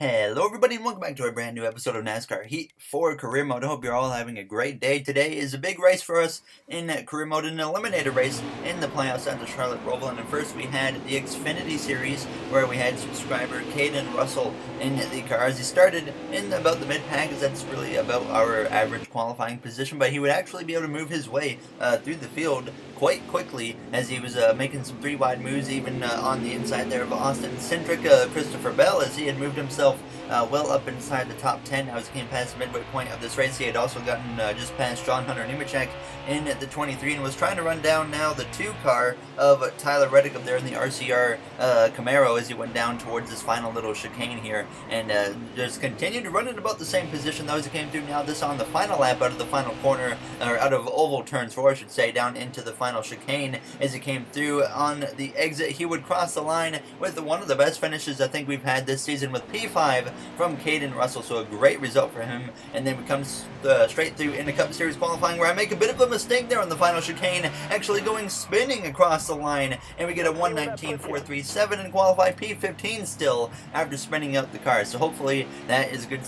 Hello everybody and welcome back to a brand new episode of NASCAR Heat 4 Career Mode. I hope you're all having a great day. Today is a big race for us in Career Mode, an Eliminator race in the playoffs at the Charlotte ROVAL. And first we had the Xfinity Series where we had subscriber Caden Russell in the cars. He started in about the mid-pack, as that's really about our average qualifying position, but he would actually be able to move his way through the field quite quickly as he was making some three-wide moves even on the inside there of Austin Centric. Christopher Bell, as he had moved himself well up inside the top 10 now as he came past the midway point of this race. He had also gotten just past John Hunter Nemechek in the 23 and was trying to run down now the 2 car of Tyler Reddick up there in the RCR Camaro as he went down towards this final little chicane here, and just continued to run in about the same position though as he came through now this on the final lap out of the final corner, or out of oval turns 4 I should say, down into the final chicane. As he came through on the exit, he would cross the line with one of the best finishes I think we've had this season with P5 from Caden Russell, so a great result for him. And then we come straight through into Cup Series qualifying, where I make a bit of a mistake there on the final chicane, actually going spinning across the line, and we get a 1:19.437 and qualify P15 still after spinning out the car. So hopefully that is a good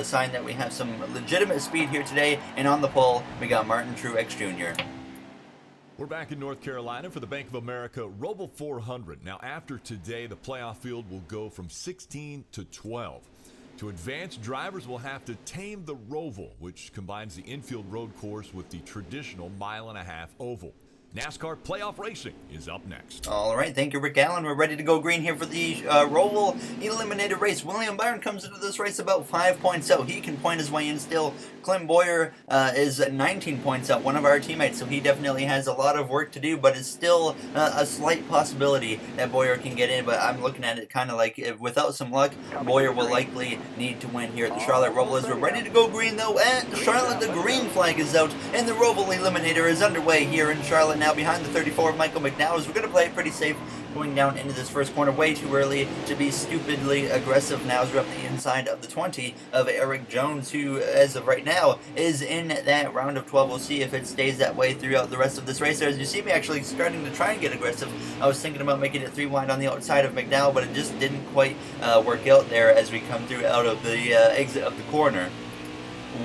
sign that we have some legitimate speed here today. And on the pole we got Martin Truex Jr. We're back in North Carolina for the Bank of America ROVAL 400. Now, after today, the playoff field will go from 16 to 12. To advance, drivers will have to tame the ROVAL, which combines the infield road course with the traditional mile-and-a-half oval. NASCAR playoff racing is up next. All right, thank you, Rick Allen. We're ready to go green here for the ROVAL Eliminator race. William Byron comes into this race about 5 points out. He can point his way in still. Clint Boyer is 19 points out, one of our teammates, so he definitely has a lot of work to do, but it's still a slight possibility that Boyer can get in. But I'm looking at it kind of like, without some luck, Boyer will likely need to win here at the Charlotte ROVAL. As we're ready to go green, though, at Charlotte, the green flag is out, and the ROVAL Eliminator is underway here in Charlotte. Now behind the 34 of Michael McDowell, as we're going to play it pretty safe going down into this first corner. Way too early to be stupidly aggressive now as we're up the inside of the 20 of Eric Jones, who as of right now is in that round of 12. We'll see if it stays that way throughout the rest of this race. As you see me actually starting to try and get aggressive, I was thinking about making it 3 wide on the outside of McDowell, but it just didn't quite work out there as we come through out of the exit of the corner.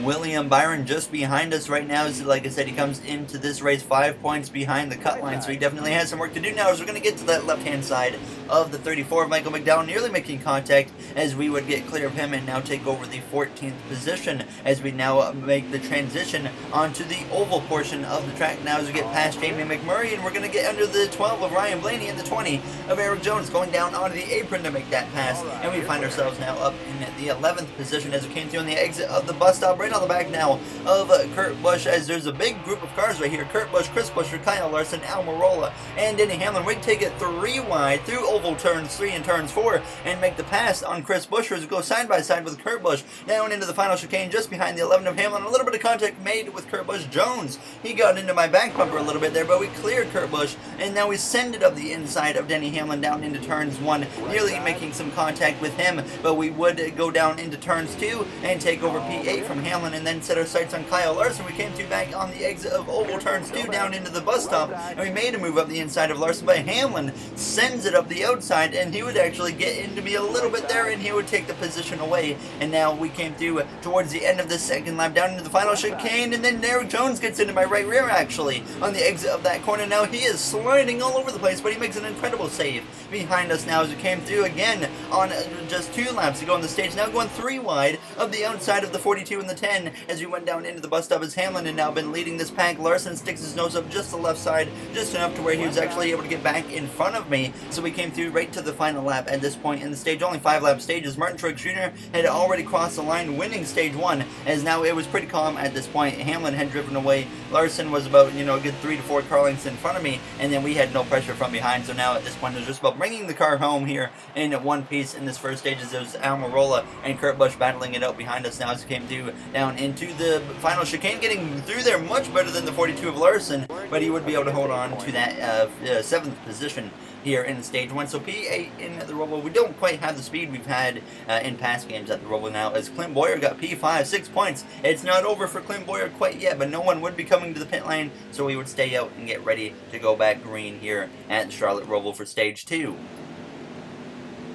William Byron just behind us right now. So like I said, he comes into this race 5 points behind the cut line, so he definitely has some work to do now as we're going to get to that left-hand side of the 34 of Michael McDowell, nearly making contact as we would get clear of him and now take over the 14th position as we now make the transition onto the oval portion of the track now as we get past Jamie McMurray, and we're going to get under the 12 of Ryan Blaney and the 20 of Eric Jones going down onto the apron to make that pass, and we find ourselves now up in the 11th position as we came through on the exit of the bus stop, right on the back now of Kurt Busch, as there's a big group of cars right here. Kurt Busch, Chris Buescher, Kyle Larson, Al Mirola, and Denny Hamlin. We take it 3 wide through oval turns 3 and turns 4 and make the pass on Chris Buescher as we go side by side with Kurt Busch down into the final chicane just behind the 11 of Hamlin. A little bit of contact made with Kurt Busch. Jones, he got into my back bumper a little bit there, but we cleared Kurt Busch, and now we send it up the inside of Denny Hamlin down into turns 1, nearly making some contact with him, but we would go down into turns 2 and take over P8 from Hamlin, and then set our sights on Kyle Larson. We came through back on the exit of oval turns 2 down into the bus stop, and we made a move up the inside of Larson, but Hamlin sends it up the outside, and he would actually get into me a little bit there, and he would take the position away. And now we came through towards the end of the second lap down into the final chicane, and then Eric Jones gets into my right rear actually on the exit of that corner. Now he is sliding all over the place, but he makes an incredible save behind us now as we came through again on just 2 laps to go on the stage, now going 3 wide of the outside of the 42 and the 10 as we went down into the bus stop as Hamlin had now been leading this pack. Larson sticks his nose up just the left side, just enough to where he was actually able to get back in front of me. So we came through right to the final lap at this point in the stage. Only 5-lap stages. Martin Truex Jr. had already crossed the line, winning stage 1, as now it was pretty calm at this point. Hamlin had driven away. Larson was about, a good 3 to 4 car lengths in front of me, and then we had no pressure from behind. So now at this point it was just about bringing the car home here in one piece in this first stage, as it was Al Mirola and Kurt Busch battling it out behind us now as we came through down into the final chicane, getting through there much better than the 42 of Larson, but he would be able to hold on to that 7th position here in stage 1. So P8 in the ROVAL. We don't quite have the speed we've had in past games at the ROVAL now, as Clint Boyer got P5, 6 points. It's not over for Clint Boyer quite yet, but no one would be coming to the pit lane, so we would stay out and get ready to go back green here at Charlotte ROVAL for stage 2.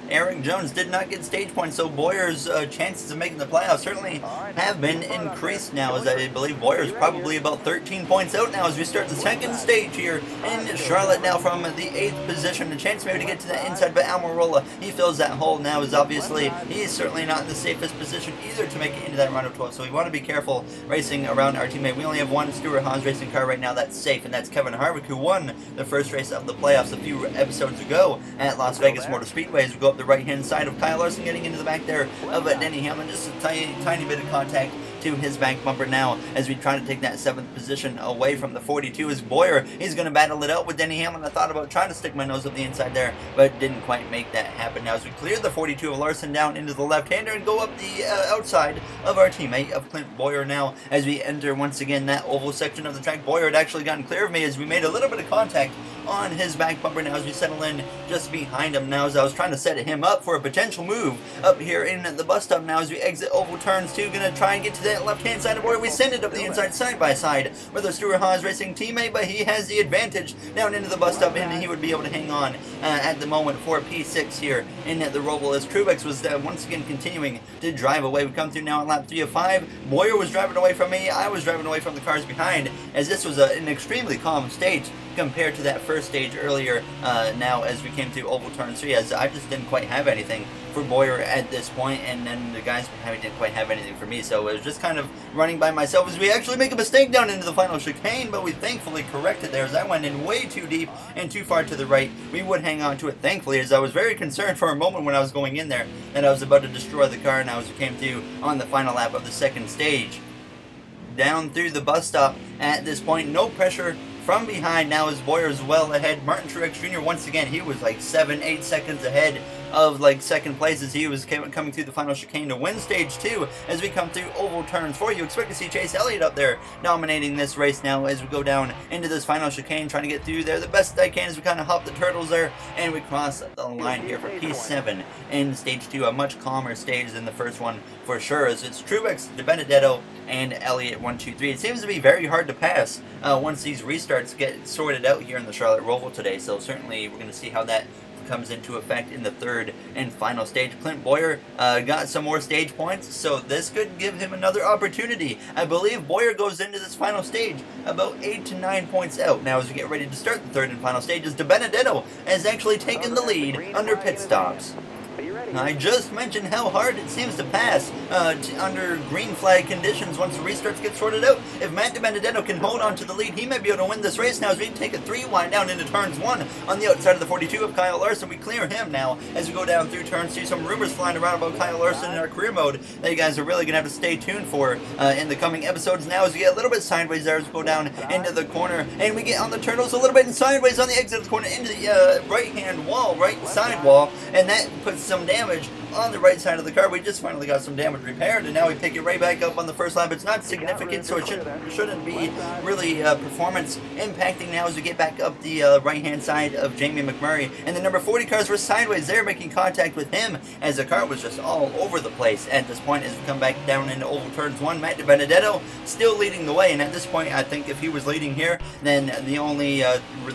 Eric Jones did not get stage points, so Boyer's chances of making the playoffs certainly have been increased now, as I believe Boyer's probably about 13 points out now as we start the second stage here in Charlotte now from the 8th position. A chance maybe to get to that inside, but Almirola, he fills that hole now, as obviously he's certainly not in the safest position either to make it into that round of 12, so we want to be careful racing around our teammate. We only have one Stuart Haas racing car right now that's safe, and that's Kevin Harvick, who won the first race of the playoffs a few episodes ago at Las Vegas Motor Speedway. As we go up the right-hand side of Kyle Larson, getting into the back there of Denny Hamlin, just a tiny bit of contact to his back bumper now as we try to take that 7th position away from the 42. As Boyer is going to battle it out with Denny Hamlin. I thought about trying to stick my nose up the inside there, but didn't quite make that happen. Now as we clear the 42 of Larson down into the left-hander and go up the outside of our teammate of Clint Boyer now as we enter once again that oval section of the track. Boyer had actually gotten clear of me as we made a little bit of contact on his back bumper now as we settle in just behind him now as I was trying to set him up for a potential move up here in the bus stop now as we exit oval turns 2. Gonna try and get to that left-hand side of Boyer. We send it up the inside side by side with our Stuart Haas racing teammate, but he has the advantage down into the bus stop, and he would be able to hang on at the moment for P6 here in the ROVAL as Truex was once again continuing to drive away. We come through now on lap 3 of 5. Boyer was driving away from me. I was driving away from the cars behind, as this was an extremely calm stage compared to that first stage earlier now as we came to oval turn 3, as I just didn't quite have anything for Boyer at this point, and then the guys behind me didn't quite have anything for me, so it was just kind of running by myself as we actually make a mistake down into the final chicane, but we thankfully corrected there as I went in way too deep and too far to the right. We would hang on to it thankfully, as I was very concerned for a moment when I was going in there that I was about to destroy the car now as we came to on the final lap of the second stage. Down through the bus stop at this point, no pressure from behind now as Boyer's well ahead. Martin Truex Jr. once again, he was like 7-8 seconds ahead of like second place as he was coming through the final chicane to win stage 2 as we come through oval turns 4. You expect to see Chase Elliott up there dominating this race now as we go down into this final chicane, trying to get through there the best I can as we kind of hop the turtles there and we cross the line here for P7 in stage 2. A much calmer stage than the first one for sure, as it's Truex, DiBenedetto, and Elliott 1, 2, 3. It seems to be very hard to pass once these restarts get sorted out here in the Charlotte ROVAL today, so certainly we're going to see how that comes into effect in the third and final stage. Clint Boyer got some more stage points, so this could give him another opportunity. I believe Boyer goes into this final stage about 8 to 9 points out. Now as we get ready to start the third and final stage, as DiBenedetto has actually taken the lead under pit stops. I just mentioned how hard it seems to pass under green flag conditions once the restarts get sorted out. If Matt DiBenedetto can hold on to the lead, he may be able to win this race now as we take a 3-wide down into turns 1 on the outside of the 42 of Kyle Larson. We clear him now as we go down through turns 2. Some rumors flying around about Kyle Larson in our career mode that you guys are really going to have to stay tuned for in the coming episodes now as we get a little bit sideways there as we go down into the corner and we get on the turtles a little bit and sideways on the exit of the corner into the right-hand wall, right side wall, and that puts some damage on the right side of the car. We just finally got some damage repaired, and now we pick it right back up on the first lap. It's not significant, so it shouldn't be really performance impacting now as we get back up the right-hand side of Jamie McMurray. And the number 40 cars were sideways there, making contact with him as the car was just all over the place at this point as we come back down into oval turns 1. Matt DiBenedetto still leading the way, and at this point, I think if he was leading here, then the only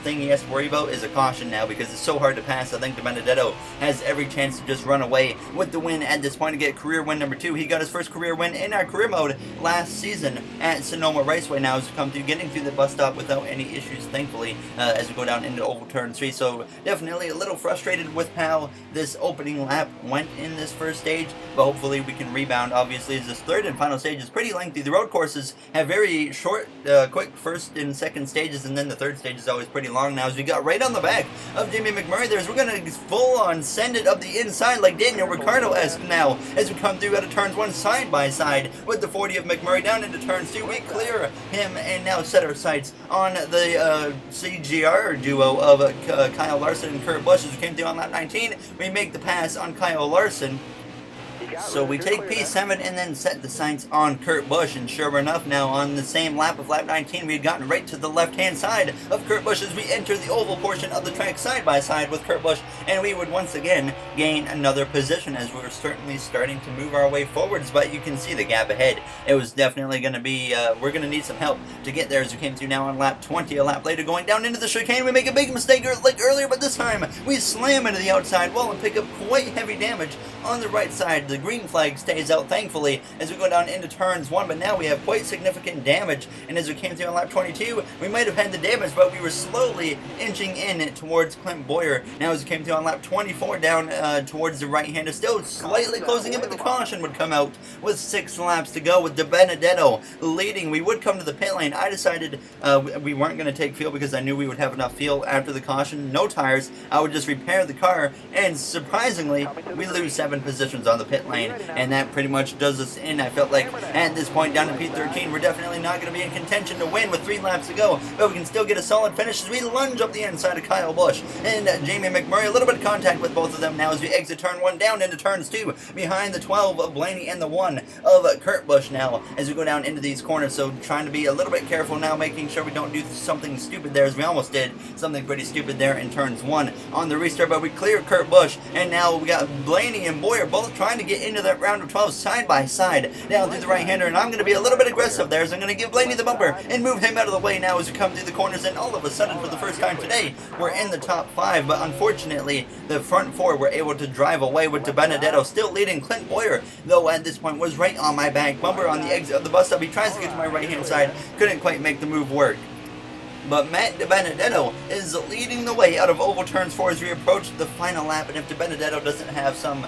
thing he has to worry about is a caution now because it's so hard to pass. I think DiBenedetto has every chance to just run away with the win at this point to get career win number 2. He got his first career win in our career mode last season at Sonoma Raceway now as we come through getting through the bus stop without any issues, thankfully, as we go down into oval turn 3. So definitely a little frustrated with how this opening lap went in this first stage, but hopefully we can rebound. Obviously, as this third and final stage is pretty lengthy. The road courses have very short, quick first and second stages, and then the third stage is always pretty long now as we got right on the back of Jamie McMurray there as we're going to full on send it up the inside like Daniel Ricciardo-esque now as we come through out of turns 1 side by side with the 40 of McMurray down into turns 2. We clear him and now set our sights on the CGR duo of Kyle Larson and Kurt Busch as we came through on lap 19. We make the pass on Kyle Larson So we take P7 and then set the sights on Kurt Busch, and sure enough, now on the same lap of lap 19, we had gotten right to the left-hand side of Kurt Busch as we enter the oval portion of the track side by side with Kurt Busch, and we would once again gain another position as we were certainly starting to move our way forwards, but you can see the gap ahead. It was definitely going to be, we're going to need some help to get there as we came through now on lap 20, a lap later going down into the chicane. We make a big mistake like earlier, but this time we slam into the outside wall and pick up quite heavy damage on the right side. The green flag stays out thankfully as we go down into turns 1, but now we have quite significant damage, and as we came through on lap 22, we might have had the damage, but we were slowly inching in towards Clint Boyer. Now as we came through on lap 24 down towards the right-hander, still slightly closing in, but the caution would come out with 6 laps to go with De Benedetto leading. We would come to the pit lane. I decided we weren't going to take fuel because I knew we would have enough fuel after the caution. No tires. I would just repair the car, and surprisingly, we lose 7 positions on the pit lane, and that pretty much does us in. I felt like at this point down to P13, we're definitely not going to be in contention to win with 3 laps to go, but we can still get a solid finish as we lunge up the inside of Kyle Busch and Jamie McMurray. A little bit of contact with both of them now as we exit turn 1 down into turns 2 behind the 12 of Blaney and the 1 of Kurt Busch now as we go down into these corners. So trying to be a little bit careful now, making sure we don't do something stupid there, as we almost did something pretty stupid there in turns 1 on the restart, but we clear Kurt Busch, and now we got Blaney and Boyer both trying to get into that round of 12 side by side down through the right-hander, and I'm going to be a little bit aggressive there, so I'm going to give Blaney the bumper and move him out of the way now as we come through the corners, and all of a sudden, for the first time today, we're in the top 5, but unfortunately, the front 4 were able to drive away with De Benedetto still leading. Clint Boyer, though, at this point was right on my back bumper on the exit of the bus stop. He tries to get to my right-hand side, couldn't quite make the move work. But Matt De Benedetto is leading the way out of oval turns 4 as we approach the final lap, and if De Benedetto doesn't have some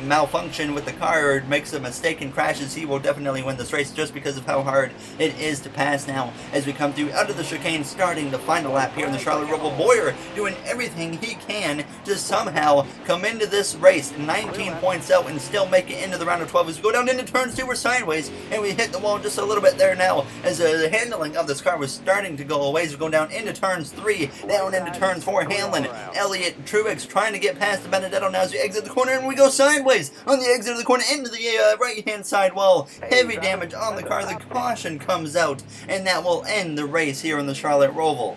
malfunction with the car or makes a mistake and crashes, he will definitely win this race just because of how hard it is to pass now as we come through out of the chicane, starting the final lap here in the Charlotte ROVAL. Boyer doing everything he can to somehow come into this race 19 points out and still make it into the round of 12 as we go down into turns 2. We're sideways and we hit the wall just a little bit there now as the handling of this car was starting to go away. We're going down into turns 3, down into turns 4. Hamlin, Elliott, Truex trying to get past the Benedetto now as we exit the corner, and we go sideways on the exit of the corner into the right-hand side wall. Heavy damage on the car. The caution comes out, and that will end the race here in the Charlotte ROVAL.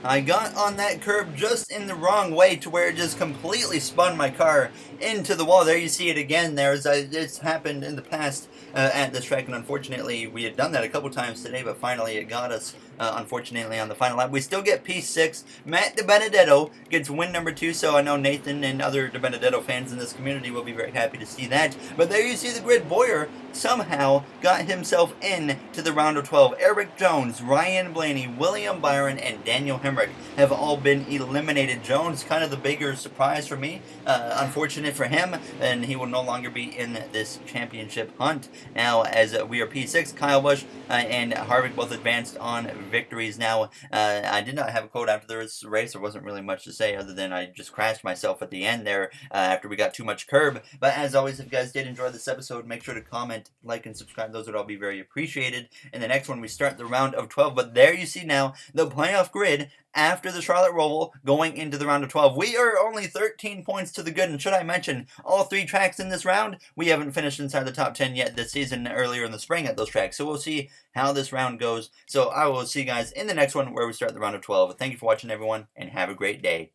I got on that curb just in the wrong way to where it just completely spun my car into the wall. There you see it again there. It's happened in the past at this track, and unfortunately we had done that a couple times today, but finally it got us unfortunately on the final lap. We still get P6. Matt De Benedetto gets win number 2, so I know Nathan and other De Benedetto fans in this community will be very happy to see that. But there you see the grid. Boyer somehow got himself in to the round of 12. Eric Jones, Ryan Blaney, William Byron, and Daniel Hemrick have all been eliminated. Jones, kind of the bigger surprise for me. Unfortunate for him, and he will no longer be in this championship hunt. Now, as we are P6, Kyle Busch and Harvick both advanced on victories. Now, I did not have a quote after this race. There wasn't really much to say other than I just crashed myself at the end there after we got too much curb. But as always, if you guys did enjoy this episode, make sure to comment, like, and subscribe. Those would all be very appreciated. In the next one, we start the round of 12. But there you see now the playoff grid after the Charlotte ROVAL going into the round of 12. We are only 13 points to the good, and should I mention, all 3 tracks in this round, we haven't finished inside the top 10 yet this season earlier in the spring at those tracks. So we'll see how this round goes. So I will see you guys in the next one where we start the round of 12. Thank you for watching, everyone, and have a great day.